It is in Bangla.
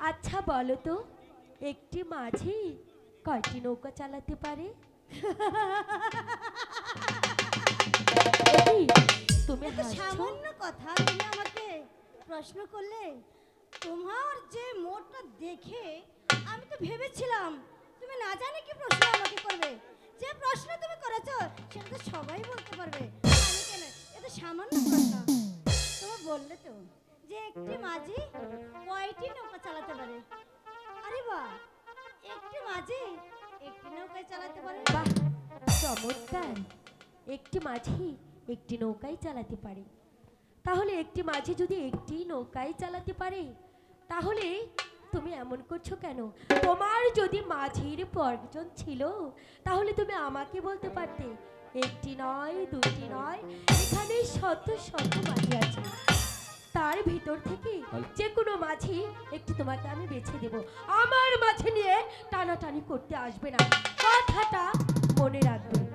अच्छा बोलो तो एकटी माझी कयटी नौका चालाते पारे তুমি সামান্য কথা তুমি আমাকে প্রশ্ন করলে তোমার যে মোটটা দেখে আমি তো ভেবেছিলাম তুমি না জানে কি প্রশ্ন আমাকে করবে যে প্রশ্ন তুমি করেছো সেটা তো সবাই বলতে পারবে আমি কেন এটা সামান্য প্রশ্ন তুমি বললে তো যে একটি মাঝি কয়টি নৌকা চালাতে পারে আরে বাহ একটি মাঝি একটি নৌকা চালাতে পারে বাহ চমৎকার একটি মাঝি একটি নৌকাই চালাতে পারে তাহলে একটি মাঝি যদি একটি নৌকাই চালাতে পারে তাহলে তুমি এমন করছো কেন তোমার যদি মাঝির প্রয়োজন ছিল তাহলে তুমি আমাকে বলতে পারতে একটি নয় দুটি নয় এখানে শত শত মাঝি আছে তার ভিতর থেকে যে কোনো মাঝি একটু তোমাকে আমি বেছে দেব আমার মাঝি নিয়ে টানাটানি করতে আসবে না কথাটা মনে রাখবে